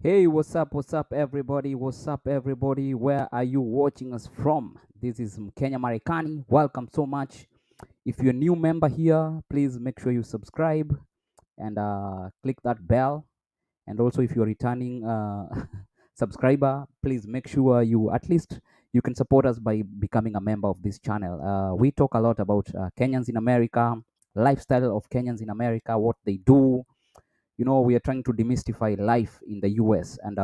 Hey, what's up, everybody? What's up, everybody? Where are you watching us from? This is Kenya Marekani. Welcome so much. If you're a new member here, please make sure you subscribe and click that bell. And also, if you're a returning subscriber, please make sure you at least you can support us by becoming a member of this channel. We talk a lot about Kenyans in America, lifestyle of Kenyans in America, what they do. We are trying to demystify life in the US, and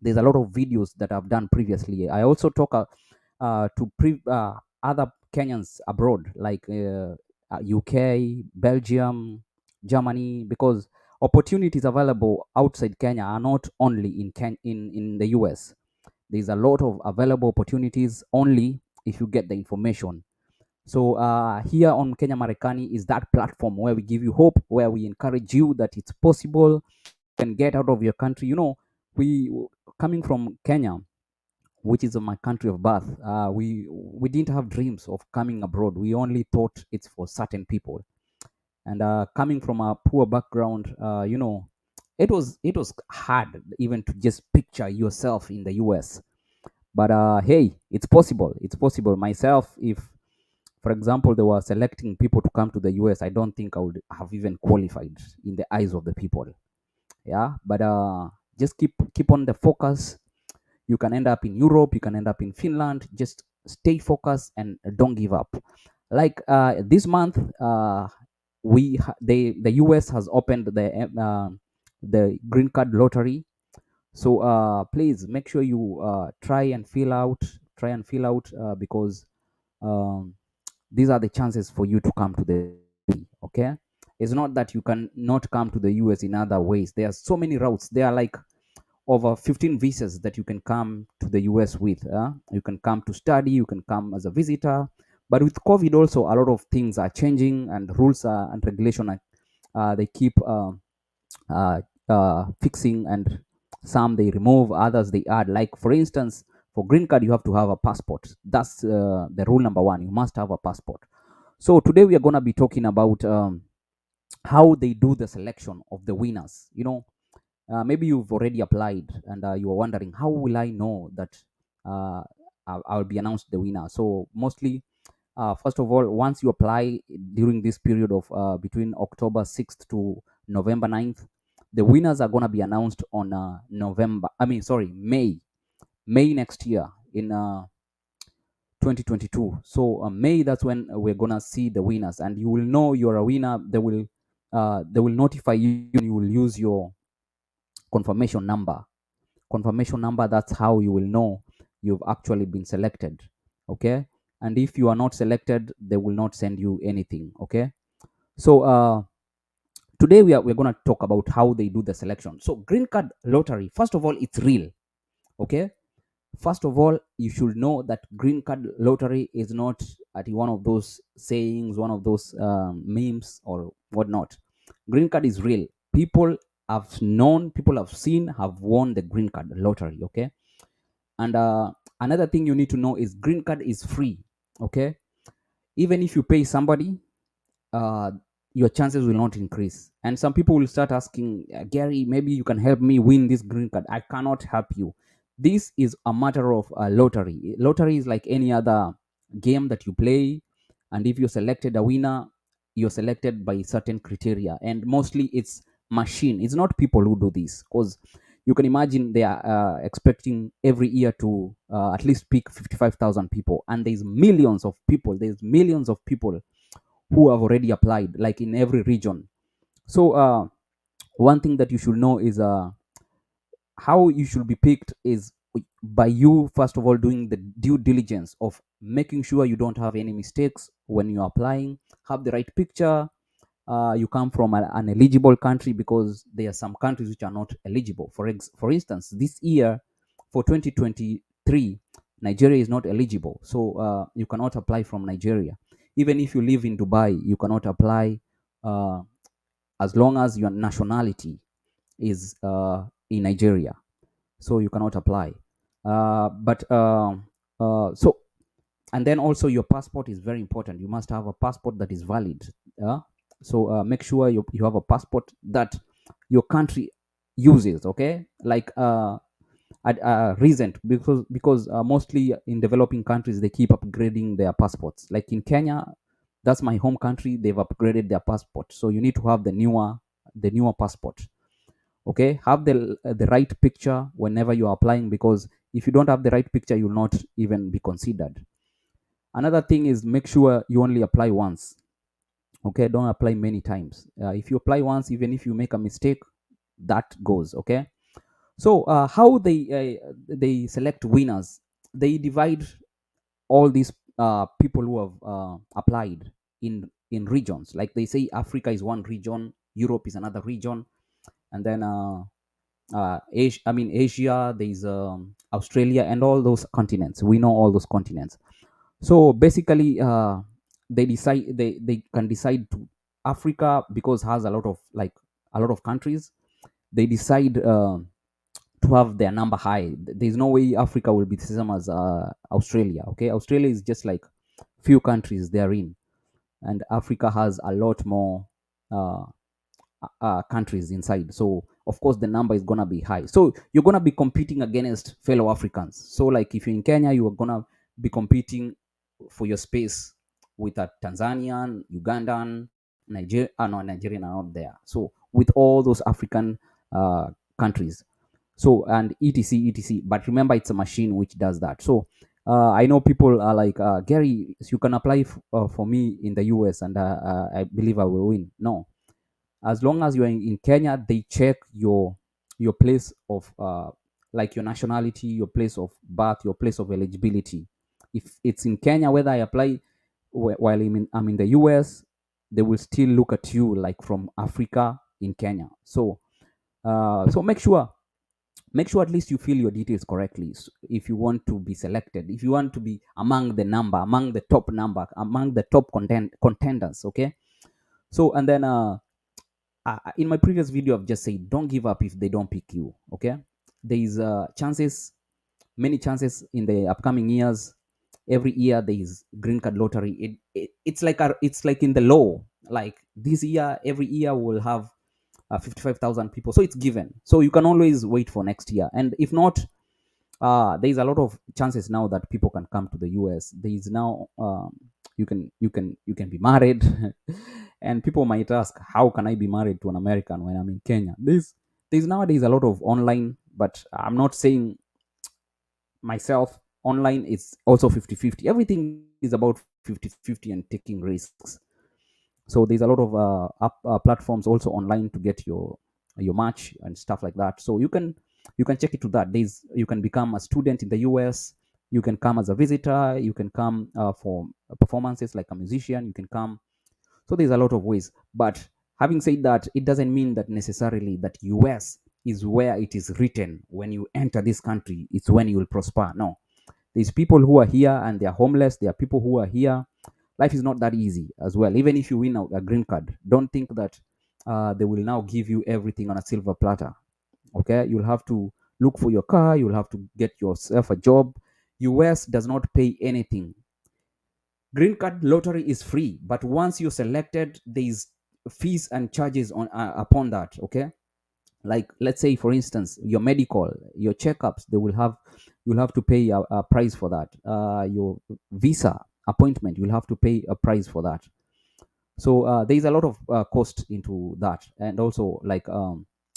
there's a lot of videos that I've done previously. I also talk to other Kenyans abroad, like UK, Belgium, Germany, because opportunities available outside Kenya are not only in the US. There's a lot of available opportunities only if you get the information. So here on Kenya Marekani is that platform where we give you hope, where we encourage you that it's possible, can get out of your country. We coming from Kenya, which is my country of birth. We didn't have dreams of coming abroad. We only thought it's for certain people. And coming from a poor background, it was hard even to just picture yourself in the US. But hey, it's possible. It's possible. Myself, if for example they were selecting people to come to the US, I don't think I would have even qualified in the eyes of the people. Yeah, but just keep on the focus. You can end up in Europe, you can end up in Finland. Just stay focused and don't give up. Like this month, the US has opened the green card lottery. So please make sure you try and fill out because um, these are the chances for you to come to the okay. It's not that you can not come to the US in other ways. There are so many routes. There are like over 15 visas that you can come to the US with. You can come to study, you can come as a visitor. But with COVID, also, a lot of things are changing, and rules and regulation they keep uh, fixing, and some they remove, others they add. Like, for instance, for green card, you have to have a passport. That's the rule number one. You must have a passport. So today we are going to be talking about how they do the selection of the winners. Maybe you've already applied and you are wondering, how will I know that I'll be announced the winner? So mostly, first of all, once you apply during this period of between October 6th to November 9th, the winners are going to be announced on May next year in 2022. So May, that's when we're going to see the winners, and you will know you're a winner. They will notify you, and you will use your confirmation number. That's how you will know you've actually been selected. Okay. And if you are not selected, they will not send you anything. Okay. So today we're going to talk about how they do the selection. So green card lottery, first of all, it's real. Okay. First of all, you should know that green card lottery is not at one of those sayings, one of those memes or whatnot. Green card is real. People have seen, have won the green card lottery. Okay. And another thing you need to know is green card is free. Okay. Even if you pay somebody, uh, your chances will not increase. And some people will start asking, Gary, maybe you can help me win this green card. I cannot help you. This is a matter of lottery. Lottery is like any other game that you play. And if you're selected a winner, you're selected by certain criteria. And mostly it's machine. It's not people who do this, because you can imagine they are expecting every year to at least pick 55,000 people. And there's millions of people. There's millions of people who have already applied, like in every region. So one thing that you should know is how you should be picked is by you, first of all, doing the due diligence of making sure you don't have any mistakes when you're applying, have the right picture. You come from an eligible country, because there are some countries which are not eligible. For instance, this year for 2023, Nigeria is not eligible, so you cannot apply from Nigeria. Even if you live in Dubai, you cannot apply uh, as long as your nationality is in Nigeria. So you cannot apply. But so and then also your passport is very important. You must have a passport that is valid. So make sure you have a passport that your country uses, okay, like recent, because mostly in developing countries they keep upgrading their passports. Like in Kenya, that's my home country, they've upgraded their passport, so you need to have the newer passport. Okay, have the right picture whenever you are applying, because if you don't have the right picture you'll not even be considered. Another thing is, make sure you only apply once. Okay, don't apply many times. If you apply once, even if you make a mistake, that goes. Okay, so how they select winners? They divide all these people who have applied in regions. Like they say, Africa is one region, Europe is another region, and then Asia, there's Australia, and all those continents. We know all those continents. So basically, they can decide to Africa, because has a lot of countries. They decide to have their number high. There's no way Africa will be the same as Australia. Okay, Australia is just like few countries they're in, and Africa has a lot more uh, countries inside. So of course the number is gonna be high. So you're gonna be competing against fellow Africans. So like if you're in Kenya, you are gonna be competing for your space with a Tanzanian, Ugandan, Nigerian are not there. So with all those African countries. So and etc. But remember, it's a machine which does that. So I know people are like, Gary, you can apply for me in the US, and I believe I will win. No, as long as you're in Kenya, they check your place of like your nationality, your place of birth, your place of eligibility. If it's in Kenya, whether I apply while I'm in the US, they will still look at you like from Africa in Kenya. So so make sure at least you fill your details correctly, if you want to be selected, if you want to be among the top number, among the top contenders. Okay, so and then in my previous video I've just said, don't give up if they don't pick you. Okay, there is many chances in the upcoming years. Every year there is green card lottery. It's like in the law. Like this year, every year we'll have 55,000 people, so it's given. So you can always wait for next year, and if not, there is a lot of chances now that people can come to the US. There is now you can be married, and people might ask, how can I be married to an American when I'm in Kenya? There's nowadays a lot of online, but I'm not saying myself online. It's also 50-50. Everything is about 50-50 and taking risks. So there's a lot of platforms also online to get your match and stuff like that. So you can check it to that. You can become a student in the US. You can come as a visitor. You can come for performances like a musician. You can come. So there's a lot of ways. But having said that, it doesn't mean that necessarily that US is where it is written. When you enter this country, it's when you will prosper. No, there's people who are here and they are homeless. There are people who are here. Life is not that easy as well. Even if you win a green card, don't think that they will now give you everything on a silver platter. Okay, you'll have to look for your car. You'll have to get yourself a job. US does not pay anything. Green card lottery is free, but once you're selected, there is fees and charges on upon that. Okay, like let's say for instance your medical, your checkups, you'll have to pay a price for that. Your visa appointment, you'll have to pay a price for that. So there is a lot of cost into that, and also like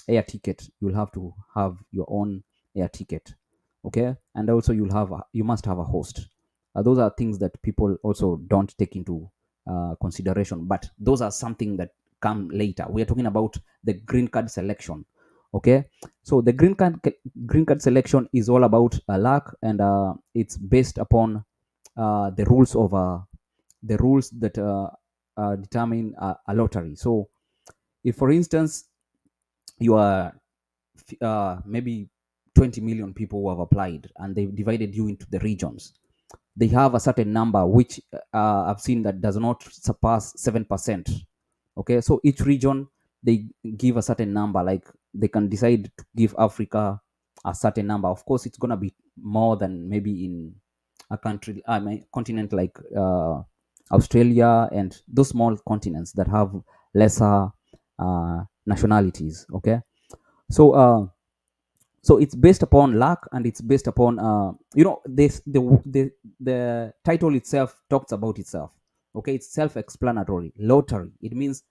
air ticket, you'll have to have your own air ticket. Okay, and also you must have a host. Those are things that people also don't take into consideration, but those are something that come later. We are talking about the green card selection. Okay, so the green card selection is all about luck, and it's based upon the rules that determine a lottery. So if for instance you are maybe 20 million people who have applied, and they've divided you into the regions, they have a certain number which I've seen that does not surpass 7%. Okay, so each region they give a certain number. Like they can decide to give Africa a certain number. Of course, it's gonna be more than maybe in a country, I mean, continent like Australia and those small continents that have lesser nationalities. Okay, So so it's based upon luck, and it's based upon this the title itself talks about itself. Okay, it's self-explanatory. Lottery, it means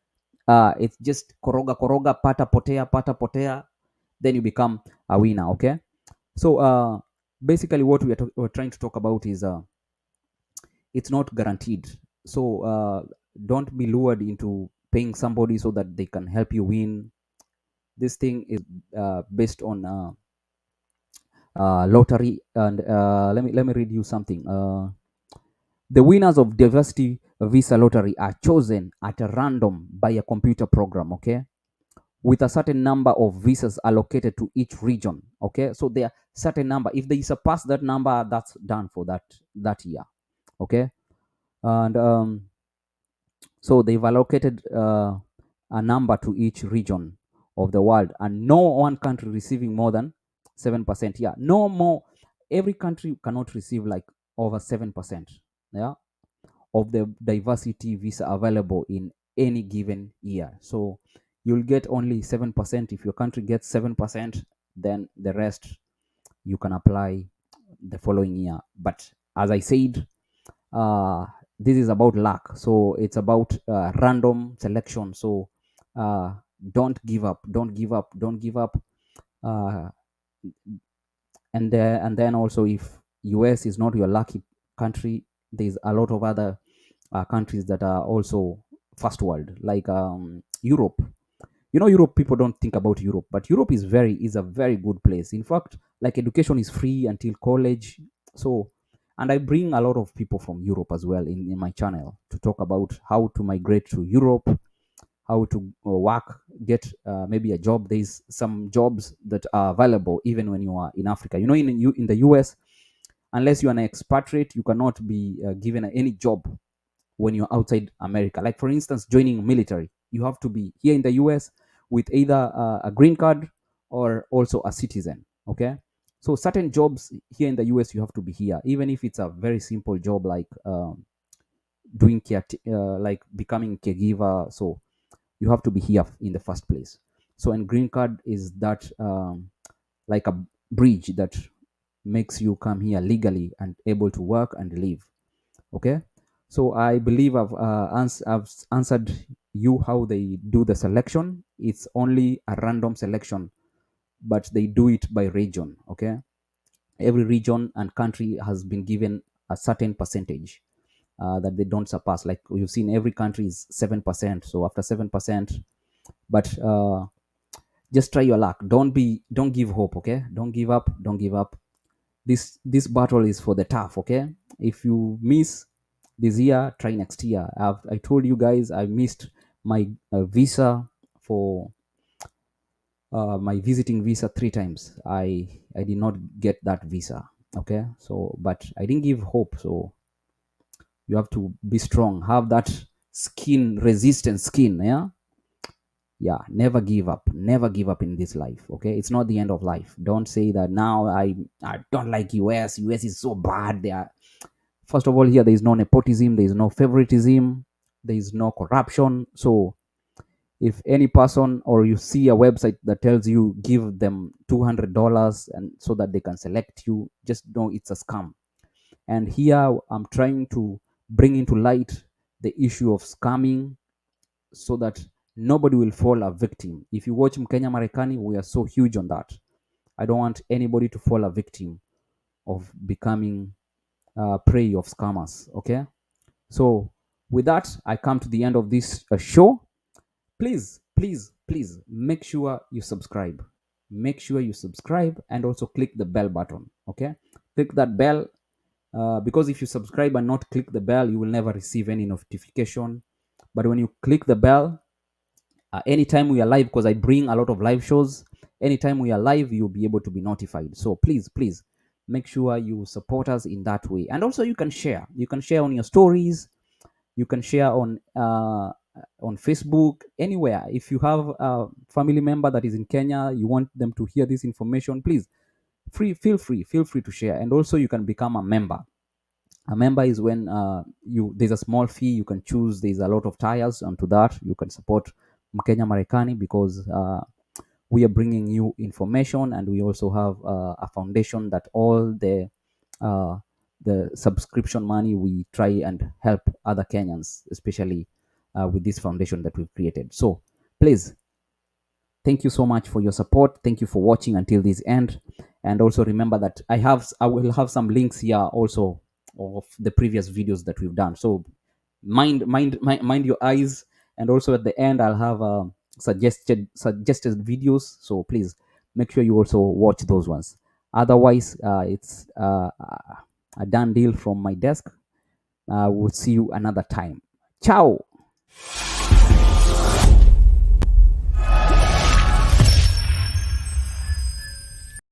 it's just koroga koroga, pata potea, then you become a winner. Okay, so basically what we're trying to talk about is it's not guaranteed. So don't be lured into paying somebody so that they can help you win. This thing is based on lottery. And let me read you something. The winners of diversity visa lottery are chosen at a random by a computer program. Okay, with a certain number of visas allocated to each region. Okay, so there are certain number. If they surpass that number, that's done for that year. Okay, and so they've allocated a number to each region of the world, and no one country receiving more than 7%. Yeah, no more. Every country cannot receive like over 7%. Yeah, of the diversity visa available in any given year. So you'll get only 7%. If your country gets 7%, then the rest you can apply the following year. But as I said, uh, this is about luck. So it's about random selection. So uh, don't give up. Don't give up. Don't give up. Uh, and then also, if US is not your lucky country, there's a lot of other countries that are also first world, like Europe. Europe, people don't think about Europe, but Europe is a very good place. In fact, like, education is free until college. So, and I bring a lot of people from Europe as well in my channel to talk about how to migrate to Europe, how to work, get maybe a job. There's some jobs that are available even when you are in Africa. In the US, unless you are an expatriate, you cannot be given any job when you're outside America. Like, for instance, joining military, you have to be here in the US with either a green card or also a citizen. Okay, so certain jobs here in the US, you have to be here, even if it's a very simple job, like doing care, like becoming caregiver. So you have to be here in the first place. So, and green card is that like a bridge that makes you come here legally and able to work and live. Okay, so I believe I've answered you how they do the selection. It's only a random selection, but they do it by region. Okay, every region and country has been given a certain percentage that they don't surpass. Like, you've seen, every country is 7%. So after 7%, but just try your luck. Don't give hope. Okay, don't give up. Don't give up. This battle is for the tough. Okay, if you miss this year, try next year. I told you guys, I missed my visa for my visiting visa 3 times. I did not get that visa. Okay, so, but I didn't give hope. So you have to be strong, have that skin, resistant skin. Yeah, yeah, never give up. Never give up in this life. Okay, it's not the end of life. Don't say that now I don't like US is so bad. They are, first of all, here there is no nepotism, there is no favoritism, there is no corruption. So if any person, or you see a website that tells you give them $200 and so that they can select you, just know it's a scam. And here I'm trying to bring into light the issue of scamming, so that nobody will fall a victim. If you watch Mkenya Marekani, we are so huge on that. I don't want anybody to fall a victim of becoming prey of scammers. Okay, so with that, I come to the end of this show. Please, please, please make sure you subscribe. Make sure you subscribe and also click the bell button. Okay, click that bell, because if you subscribe and not click the bell, you will never receive any notification. But when you click the bell, anytime we are live, because I bring a lot of live shows, anytime we are live, you'll be able to be notified. So please, please make sure you support us in that way. And also, you can share. You can share on your stories. You can share on Facebook, anywhere. If you have a family member that is in Kenya, you want them to hear this information, please feel free to share. And also, you can become a member. A member is when you there's a small fee you can choose. There's a lot of tiers onto that. You can support Mkenya Marekani, because we are bringing you information, and we also have a foundation that all uh, the subscription money, we try and help other Kenyans, especially with this foundation that we've created. So please, thank you so much for your support. Thank you for watching until this end. And also remember that I will have some links here also of the previous videos that we've done. So mind your eyes. And also at the end, I'll have suggested videos. So please make sure you also watch those ones. Otherwise, it's a done deal from my desk. We'll see you another time. Ciao.